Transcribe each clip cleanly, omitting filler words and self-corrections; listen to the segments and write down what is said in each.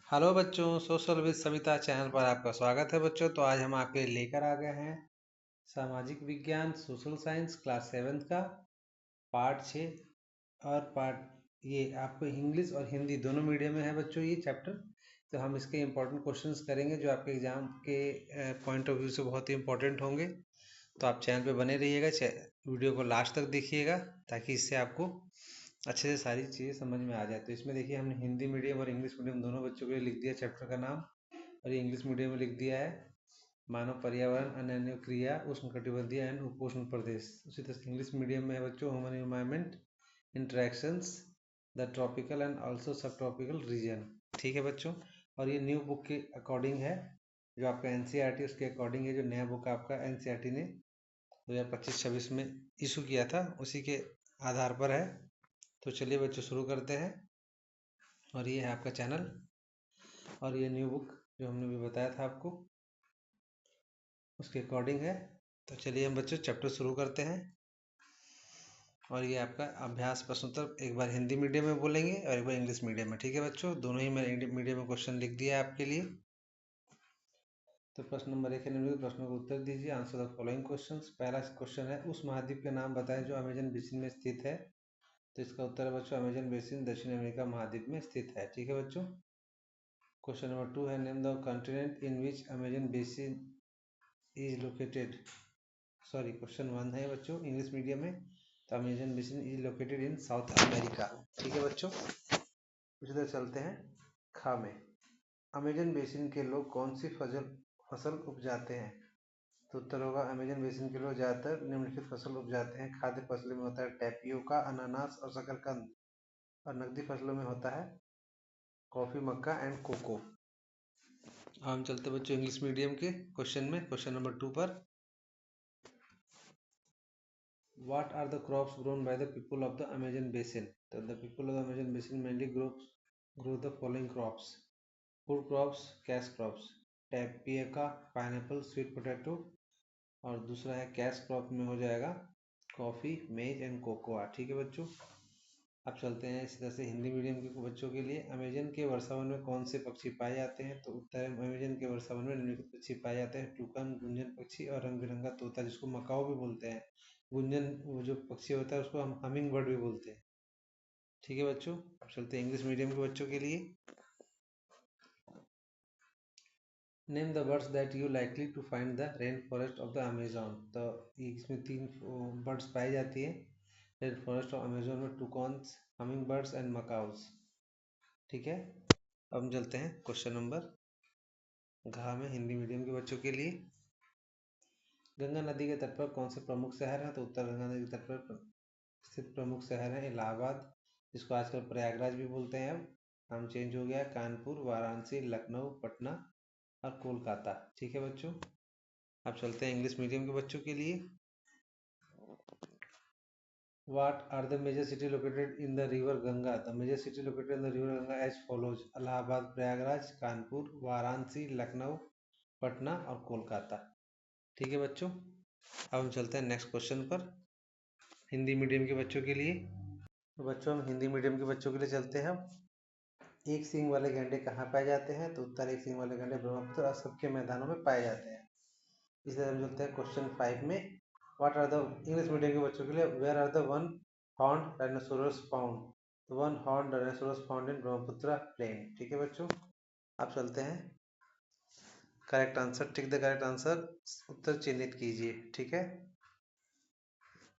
Hello बच्चों, social with Savita channel पर आपका स्वागत है बच्चों। तो आज हम आपके लिए लेकर आ गए हैं सामाजिक विज्ञान सोशल साइंस क्लास 7 का पार्ट 6 और पार्ट ये आपको इंग्लिश और हिंदी दोनों मीडियम में है बच्चों ये चैप्टर। तो हम इसके इम्पोर्टेंट क्वेश्चंस करेंगे जो आपके एग्जाम के पॉइंट ऑफ व्यू से बहुत ही इम्पोर्टेंट होंगे। तो आप चैनल पे बने रहिएगा, वीडियो को लास्ट तक देखिएगा ताकि इससे आपको अच्छे से सारी चीज़ें समझ में आ जाए। तो इसमें देखिए हमने हिंदी मीडियम और इंग्लिश मीडियम दोनों बच्चों के लिए लिख दिया चैप्टर का नाम, और ये इंग्लिश मीडियम में लिख दिया है मानव पर्यावरण अन्य क्रिया उष्णकटिबंधीय एंड उपोष्ण प्रदेश। उसी तरह से इंग्लिश मीडियम में है बच्चों human environment interactions the tropical and also सब ट्रॉपिकल रीजन। ठीक है बच्चों, और ये न्यू बुक के अकॉर्डिंग है, जो आपका एनसीईआरटी उसके अकॉर्डिंग है। जो नया बुक आपका एनसीईआरटी ने 2025-26 में इशू किया था उसी के आधार पर है। तो चलिए बच्चों शुरू करते हैं। और ये है आपका चैनल और ये न्यू बुक जो हमने भी बताया था आपको उसके अकॉर्डिंग है। तो चलिए हम बच्चों चैप्टर शुरू करते हैं। और ये आपका अभ्यास प्रश्न उत्तर एक बार हिंदी मीडियम में बोलेंगे और एक बार इंग्लिश मीडियम में। ठीक है बच्चों, दोनों ही मैंने मीडियम में क्वेश्चन लिख दिया है आपके लिए। तो प्रश्न नंबर 1 है, निम्नलिखित प्रश्नों का उत्तर दीजिए। Answer the following questions. पहला क्वेश्चन है, उस महाद्वीप के नाम बताएं जो अमेजन बेसिन में स्थित है। तो इसका उत्तर है बच्चों अमेजन बेसिन दक्षिण अमेरिका महाद्वीप में स्थित है। ठीक है बच्चों। क्वेश्चन नंबर 2 है, name the continent in which Amazon basin is located. Sorry, question 1 है बच्चों इंग्लिश मीडियम में। तो Amazon basin is located in south America. ठीक है बच्चों। उसी तरह चलते हैं खा में। अमेजन बेसिन के लोग कौन सी फसल उपजाते हैं। तो उत्तर होगा अमेजन बेसिन के लोग ज़्यादातर निम्नलिखित फसल उपजाते हैं। खाद्य फसलों में होता है टैपियोका, अनानास और शकरकंद, और नकदी फसलों में होता है कॉफ़ी, मक्का एंड कोको। हम चलते बच्चों इंग्लिश मीडियम के क्वेश्चन में, क्वेश्चन नंबर 2 पर। What are the crops grown by the people of the Amazon basin? The people of the Amazon basin mainly grow the following crops: food crops, cash crops, tapioca, pineapple, sweet potato, और दूसरा है cash crop में हो जाएगा coffee, मेज and cocoa. ठीक है बच्चों। अब चलते हैं इसी तरह से हिंदी मीडियम के बच्चों के लिए। अमेजन के वर्षावन में कौन से पक्षी पाए जाते हैं। तो उत्तर है अमेजन के वर्षावन में निम्नलिखित पक्षी पाए जाते हैं: टूकन, गुंजन पक्षी और रंग बिरंगा तोता जिसको मकाओ भी बोलते हैं। गुंजन वो जो पक्षी होता है उसको हम हमिंग बर्ड भी बोलते हैं। ठीक है बच्चों। अब चलते हैं इंग्लिश मीडियम के बच्चों के लिए। Name the birds that you likely to find the rain forest of the Amazon. तो इसमें 3 बर्ड्स पाई जाती है रेन फॉरेस्ट ऑफ अमेजोन में: टूकॉन्स, हमिंग बर्ड्स एंड मकाउस। ठीक है। अब हम चलते हैं क्वेश्चन नंबर घ में हिंदी मीडियम के बच्चों के लिए। गंगा नदी के तट पर कौन से प्रमुख शहर हैं। तो उत्तर गंगा नदी के तट पर स्थित प्रमुख शहर हैं इलाहाबाद, जिसको आजकल प्रयागराज भी बोलते हैं, अब नाम चेंज हो गया है, कानपुर, वाराणसी, लखनऊ, पटना और कोलकाता। ठीक है बच्चों। अब चलते हैं इंग्लिश मीडियम के बच्चों के लिए। What are the major cities located in the river Ganga? The major city located in the river Ganga as follows: Allahabad, Prayagraj, Kanpur, Varanasi, Lucknow, Patna और कोलकाता। ठीक है बच्चों। अब हम चलते हैं नेक्स्ट क्वेश्चन पर हिंदी मीडियम के बच्चों के लिए। तो बच्चों हम हिंदी मीडियम के बच्चों के लिए चलते हैं। एक सींग वाले गैंडे कहाँ पाए जाते हैं। तो उत्तर एक सींग वाले गैंडे ब्रह्मपुत्र और सबके मैदानों में पाए जाते हैं। इसी तरह हम चलते हैं क्वेश्चन 5 में। What are the English medium के बच्चों के लिए, where are the one horn dinosaurs found. तो one horn dinosaurs found in Brahmaputra plain. ठीक है बच्चों। आप चलते हैं correct answer, tick the correct answer, उत्तर चिन्हित कीजिए। ठीक है।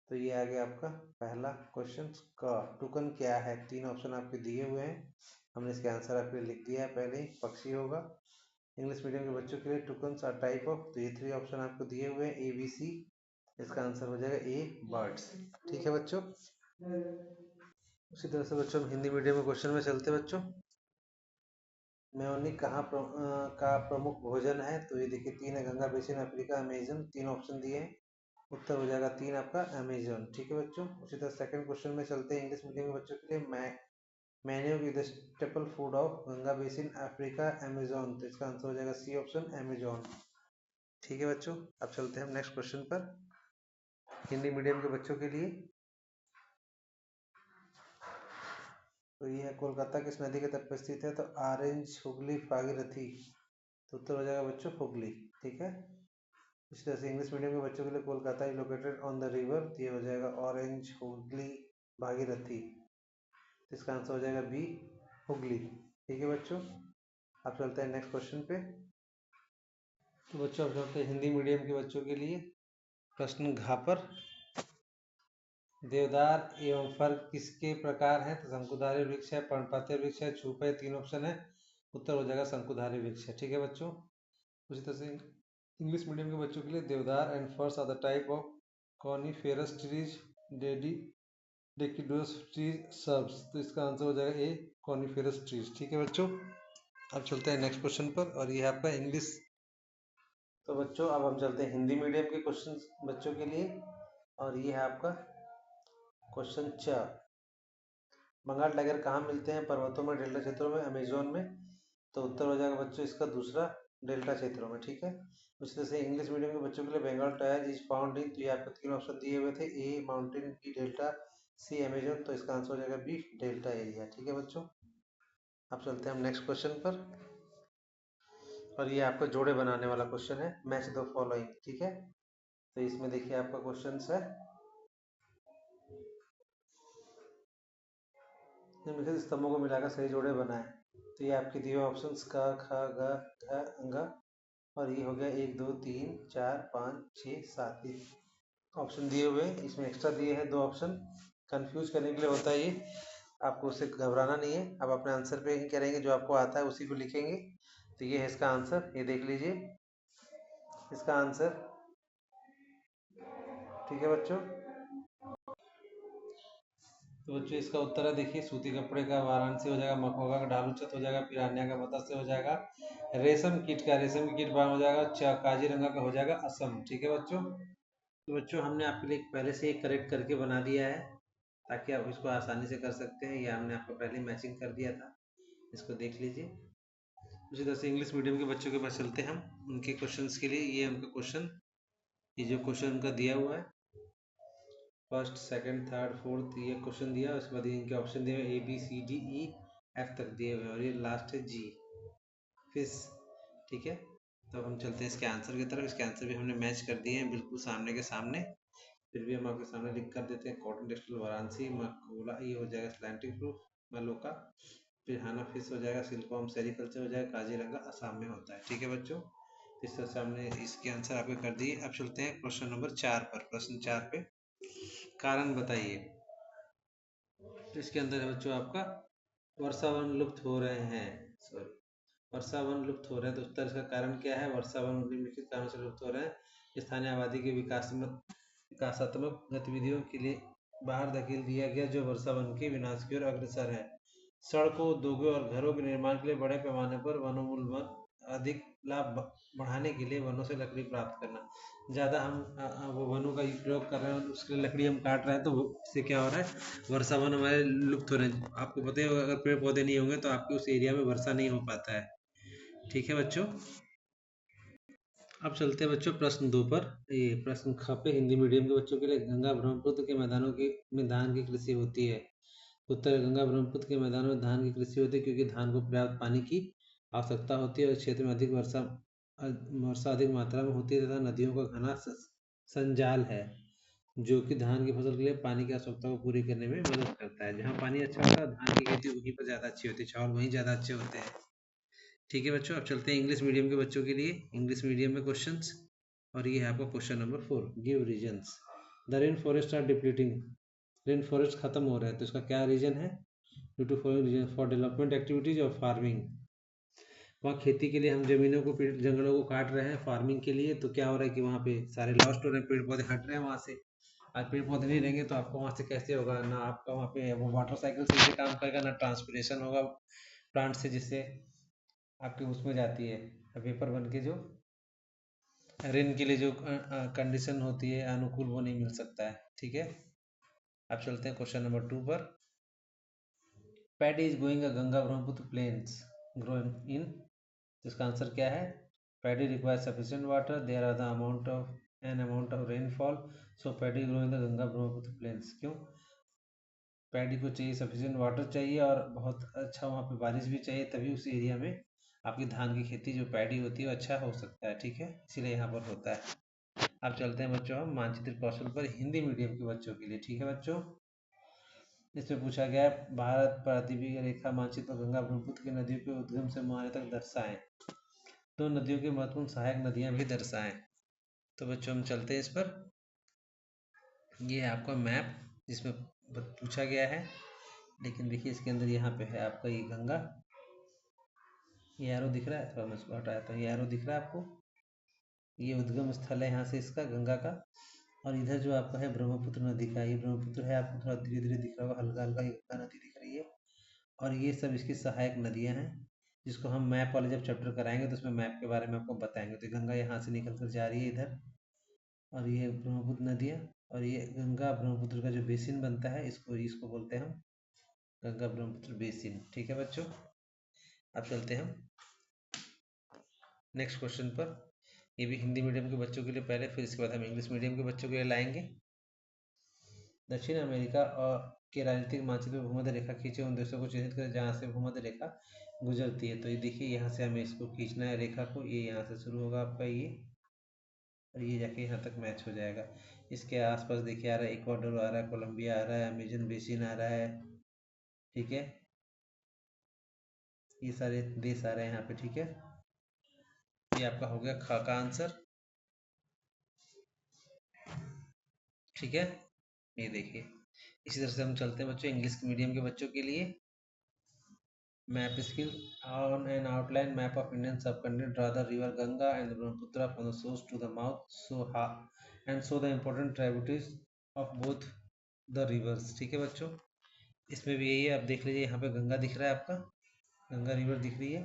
तो ये आ गया आपका पहला क्वेश्चन का। टुकन क्या है। 3 ऑप्शन आपके दिए हुए हैं, हमने इसके आंसर आपके लिख दिया है पहले ही, पक्षी होगा। इंग्लिश मीडियम के बच्चों के लिए टुकन्स आर टाइप ऑफ, तो ये 3 ऑप्शन आपको दिए हुए हैं ए बी सी, इसका आंसर हो जाएगा ए बर्ड्स। ठीक है बच्चों। उसी तरह से बच्चों हम हिंदी मीडियम में क्वेश्चन में चलते बच्चों। मेयोनिक का प्रमुख भोजन है। तो ये देखिए 3 है, Ganga basin, Africa, Amazon, 3 option दिए हैं, उत्तर हो जाएगा 3 आपका अमेजन। ठीक है बच्चों। उसी तरह सेकंड क्वेश्चन में चलते हैं इंग्लिश मीडियम के बच्चों के लिए। मैन्यू की the staple food of Ganga basin, Africa, Amazon. तो इसका आंसर हो जाएगा सी ऑप्शन, अमेजोन। ठीक है बच्चों। अब चलते हैं हम नेक्स्ट क्वेश्चन पर हिंदी मीडियम के बच्चों के लिए। तो ये है कोलकाता किस नदी के तट पर स्थित है, तो ऑरेंज, हुगली, भागीरथी। तो उत्तर हो जाएगा बच्चों हुगली। ठीक है, इस तरह से इंग्लिश मीडियम के बच्चों के लिए Kolkata is located on the river, तो ये हो जाएगा ऑरेंज, हुगली, भागीरथी। तो इसका आंसर हो जाएगा बी, हुगली। ठीक है बच्चों, आप चलते हैं नेक्स्ट क्वेश्चन पे। तो बच्चों अब चलते हैं हिंदी मीडियम के बच्चों के लिए। प्रश्न घ पर, देवदार एवं फर किसके प्रकार हैं, तो शंकुधारी वृक्ष है, पर्णपाती वृक्ष है, छुप है, तीन ऑप्शन है। उत्तर हो जाएगा शंकुधारी वृक्ष है। ठीक है बच्चों, उसी तरह से इंग्लिश मीडियम के बच्चों के लिए deodar and firs are the type of coniferous trees deciduous tree shrubs. तो इसका आंसर हो जाएगा ए, कॉनिफेरस ट्रीज। ठीक है बच्चों, अब चलते हैं नेक्स्ट क्वेश्चन पर, और ये है आपका इंग्लिश। तो बच्चों अब हम चलते हैं हिंदी मीडियम के क्वेश्चन बच्चों के लिए, और ये है आपका क्वेश्चन 4। बंगाल टाइगर कहाँ मिलते हैं, पर्वतों में, डेल्टा क्षेत्रों में, अमेजोन में। तो उत्तर हो जाएगा बच्चों इसका दूसरा, डेल्टा क्षेत्रों में। ठीक है, उस तरह से इंग्लिश मीडियम के बच्चों के लिए Bengal tiger is found in, तो ये आपको तीन ऑप्शन दिए हुए थे, A mountain, B delta, C Amazon. तो इसका आंसर हो जाएगा बी, डेल्टा एरिया। ठीक है बच्चों, अब चलते हैं हम नेक्स्ट क्वेश्चन पर, और ये आपका जोड़े बनाने वाला क्वेश्चन है, मैच द फॉलोइंग। ठीक है, तो इसमें देखिए आपका क्वेश्चन है, निम्नलिखित स्तंभों को मिलाकर सही जोड़े बनाएं। तो ये आपके दिए हुए ऑप्शंस क, ख, ग, घ, अंग, और ये हो गया 1 2 3 4 5 6 7 ऑप्शन दिए हुए हैं। इसमें एक्स्ट्रा दिए हैं 2 ऑप्शन, कंफ्यूज करने के लिए होता है ये, आपको उससे घबराना नहीं है। आप अपने आंसर पे ही करेंगे, जो आपको आता है उसी को लिखेंगे। तो ये है इसका आंसर, ये देख लीजिए इसका आंसर। ठीक है बच्चों, तो बच्चों इसका उत्तर है, देखिए सूती कपड़े का वाराणसी हो जाएगा, मखोगा का डालूचत हो जाएगा, पिरान्या का मत्स्य हो जाएगा, रेशम कीट का रेशम की कीट बाण हो जाएगा, काजीरंगा का हो जाएगा असम। ठीक है बच्चों, तो बच्चों हमने आपके लिए पहले से एक करेक्ट करके बना दिया है, ताकि आप इसको आसानी से कर सकते हैं। यह हमने आपको पहले मैचिंग कर दिया था, इसको देख लीजिए। उसी तरह से इंग्लिश मीडियम के बच्चों के पास चलते हैं हम उनके क्वेश्चंस के लिए। ये उनका क्वेश्चन, ये जो क्वेश्चन उनका दिया हुआ है, फर्स्ट सेकंड थर्ड फोर्थ ये क्वेश्चन दिया, उसके बाद इनके ऑप्शन दिए हुए A B C D E F तक दिए हुए, और ये लास्ट है जी, फिश। ठीक है, तो हम चलते हैं इसके आंसर की तरफ। इसके आंसर भी हमने मैच कर दिए हैं बिल्कुल सामने के सामने, फिर भी हम आपके सामने लिख कर देते हैं, कॉटन टेक्सटाइल वाराणसी, मकोला ये हो जाएगा स्लैंटिंग प्रूफ मलोका, फिर हाना फिश हो जाएगा, सिल्कवॉर्म सेरिकल्चर हो जाएगा, काजीरंगा असम में होता है। ठीक है बच्चों, इस तरह से हमने इसके आंसर आपके कर दिए। अब चलते हैं क्वेश्चन नंबर 4 पर। प्रश्न 4 पे, कारण बताइए। तो इसके अंदर है बच्चों आपका, वर्षा वन लुप्त हो रहे हैं, सॉरी, वर्षा वन लुप्त हो रहे हैं, तो उत्तर इसका कारण क्या है, वर्षा वन निम्नलिखित कारणों से लुप्त हो रहे हैं। स्थानीय आबादी के विकासात्मक गतिविधियों के लिए बाहर धकेल दिया गया, जो वर्षा वन के विनाश की ओर अग्रसर है। सड़कों, उद्योगों और घरों के निर्माण के लिए बड़े पैमाने पर वनोन्मूलन, अधिक लाभ बढ़ाने के लिए वनों से लकड़ी प्राप्त करना। ज़्यादा हम वो वनों का प्रयोग कर रहे हैं, उसके लिए लकड़ी हम काट रहे हैं, तो इससे क्या हो रहा है, वर्षा वन हमारे लुप्त हो रहे हैं। आपको पता है अगर पेड़ पौधे नहीं होंगे तो आपके उस एरिया में वर्षा नहीं हो पाता है। ठीक है बच्चों, अब चलते हैं बच्चों प्रश्न 2 पर। ये प्रश्न ख पे, हिंदी मीडियम के बच्चों के लिए, गंगा ब्रह्मपुत्र के मैदानों के में धान की कृषि होती है। उत्तर, गंगा ब्रह्मपुत्र के मैदानों में धान की कृषि होती है क्योंकि धान को पर्याप्त पानी की आवश्यकता होती है, और क्षेत्र में अधिक वर्षा अधिक मात्रा में होती है, तथा नदियों का घना संजाल है, जो कि धान की फसल के लिए पानी की आवश्यकता को पूरी करने में मदद करता है। जहाँ पानी अच्छा होता है धान की खेती वहीं पर ज़्यादा अच्छी होती है, चावल वहीं ज़्यादा अच्छे होते हैं। ठीक है बच्चों, अब चलते हैं इंग्लिश मीडियम के बच्चों के लिए, इंग्लिश मीडियम में क्वेश्चंस, और ये है आपका question number 4, give reasons. The rain forest are depleting, rain forest खत्म हो रहा है, तो इसका क्या रीजन है, due to following reason, for development activities और फार्मिंग। वहाँ खेती के लिए हम जमीनों को, जंगलों को काट रहे हैं फार्मिंग के लिए, तो क्या हो रहा है कि वहाँ पे सारे लॉस्ट हो रहे हैं, पेड़ पौधे हट रहे हैं वहाँ से। आज पेड़ पौधे नहीं रहेंगे तो आपको वहाँ से कैसे होगा, ना आपका वहाँ पे वो वाटर साइकिल से काम करेगा, ना ट्रांसपोर्टेशन होगा प्लांट से, जिससे आपके उसमें जाती है वेपर बन के, जो रेन के लिए जो कंडीशन होती है अनुकूल, वो नहीं मिल सकता है। ठीक है, अब चलते हैं क्वेश्चन नंबर 2 पर। Paddy is going a Ganga Brahmaputra plains growing in, इसका आंसर क्या है, paddy requires sufficient water, there are the amount of rainfall, so paddy grow in the Ganga Brahmaputra plains. क्यों, पैडी को चाहिए सफिशिएंट वाटर चाहिए और बहुत अच्छा वहाँ पे बारिश भी चाहिए, तभी उस एरिया में आपकी धान की खेती जो पैडी होती है वो अच्छा हो सकता है। ठीक है, इसीलिए यहाँ पर होता है। अब चलते हैं बच्चों हम मानचित्र कौशल पर हिंदी मीडियम के बच्चों के लिए। ठीक है बच्चों, इसमें पूछा गया है भारत प्रातिनिधिक रेखा मानचित्र पर गंगा ब्रह्मपुत्र की नदियों के उद्गम से मुहाने तक दर्शाएं। तो नदियों की महत्वपूर्ण सहायक नदियां भी दर्शाएं। तो बच्चों हम चलते हैं इस पर। ये है आपका मैप जिसमें पूछा गया है, लेकिन देखिए इसके अंदर यहाँ पे है आपका ये गंगा, ये एरो दिख रहा है, थोड़ा मैं इसको हटाता हूँ, ये एरो दिख रहा है आपको, ये उद्गम स्थल है यहाँ से इसका गंगा का। और इधर जो आपका है ब्रह्मपुत्र नदी का, ये ब्रह्मपुत्र है, आपको थोड़ा धीरे धीरे दिख रहा होगा, हल्का हल्का ये गंगा नदी दिख रही है। और ये सब इसकी सहायक नदियाँ हैं, जिसको हम मैप वाले जब चैप्टर कराएंगे तो उसमें मैप के बारे में आपको बताएंगे। तो गंगा यहाँ से निकल कर जा रही है इधर, और ये ब्रह्मपुत्र नदियाँ, और ये गंगा ब्रह्मपुत्र का जो बेसिन बनता है इसको इसको बोलते हैं हम गंगा ब्रह्मपुत्र बेसिन। ठीक है बच्चों, अब चलते हैं हम नेक्स्ट क्वेश्चन पर। ये भी हिंदी मीडियम के बच्चों के लिए पहले, फिर इसके बाद हम इंग्लिश मीडियम के बच्चों के लिए लाएंगे। दक्षिण अमेरिका और के राजनीतिक मानचित्र पर भूमध्य रेखा खींचे उन देशों को चिन्हित करें जहाँ से भूमध्य रेखा गुजरती है। तो ये देखिए यहाँ से हमें इसको खींचना है रेखा को, ये यहाँ से शुरू होगा आपका ये, और ये जाके यहाँ तक मैच हो जाएगा। इसके आसपास देखिए आ रहा है इक्वाडोर आ रहा है, कोलंबिया आ रहा है, अमेजन बेसिन आ रहा है। ठीक है, ये सारे देश आ रहे हैं यहाँ पे। ठीक है, ये आपका हो गया ख का आंसर। ठीक है, ये देखिए इसी तरह से हम चलते हैं बच्चों इंग्लिश मीडियम के बच्चों के लिए। Map skill on an outline map of Indian subcontinent, draw the river Ganga and the Brahmaputra from the source to the mouth, and show the important tributaries of both the rivers। ठीक है बच्चों, इसमें भी यही है, आप देख लीजिए यहाँ पे गंगा दिख रहा है आपका, गंगा रिवर दिख रही है,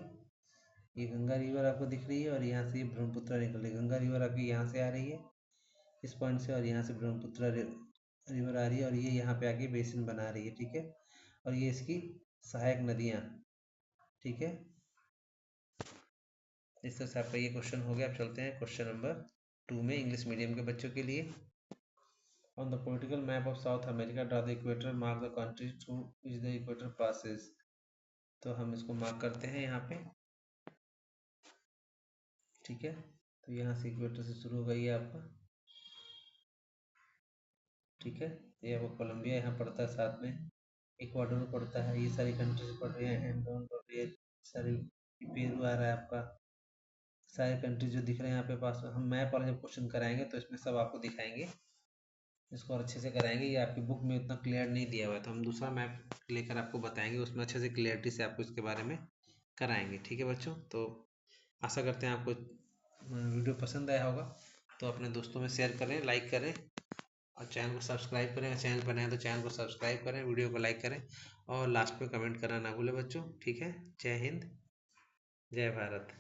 ये गंगा रिवर आपको दिख रही है, और यहाँ से ब्रह्मपुत्र निकल रही है। गंगा रिवर आपकी यहाँ से आ रही है इस पॉइंट से, और यहाँ से ब्रह्मपुत्र रिवर आ रही है, और ये यहाँ पे आके बेसिन बना रही है। ठीक है, और ये इसकी सहायक नदियाँ। ठीक है, इस तरह से आपका ये क्वेश्चन हो गया। अब चलते हैं क्वेश्चन नंबर 2 में इंग्लिश मीडियम के बच्चों के लिए। On the political map of south America draw the equator, mark the country through which the equator passes. तो हम इसको मार्क करते हैं यहाँ पे। ठीक है, तो यहाँ से इक्वेटर से शुरू हो गई है आपका। ठीक है, ये आपको कोलंबिया यहाँ पड़ता है, साथ में इक्वाडोर पड़ता है, ये सारी कंट्रीज पड़ रही है, एंडोन पड़ रही है, सारी पेरू आ रहा है आपका, सारे कंट्रीज जो दिख रहे हैं यहाँ पे पास। हम मैप वाला जब क्वेश्चन कराएंगे तो इसमें सब आपको दिखाएंगे, इसको और अच्छे से कराएंगे। ये आपकी बुक में इतना क्लियर नहीं दिया हुआ है, तो हम दूसरा मैप लेकर आपको बताएंगे, उसमें अच्छे से क्लियरिटी से आपको इसके बारे में कराएंगे। ठीक है बच्चों, तो आशा करते हैं आपको वीडियो पसंद आया होगा, तो अपने दोस्तों में शेयर करें, लाइक करें, और चैनल को सब्सक्राइब करें। चैनल पर नए हैं तो चैनल को सब्सक्राइब करें, वीडियो को लाइक करें, और लास्ट में कमेंट करना ना भूलें बच्चों। ठीक है, जय हिंद, जय भारत।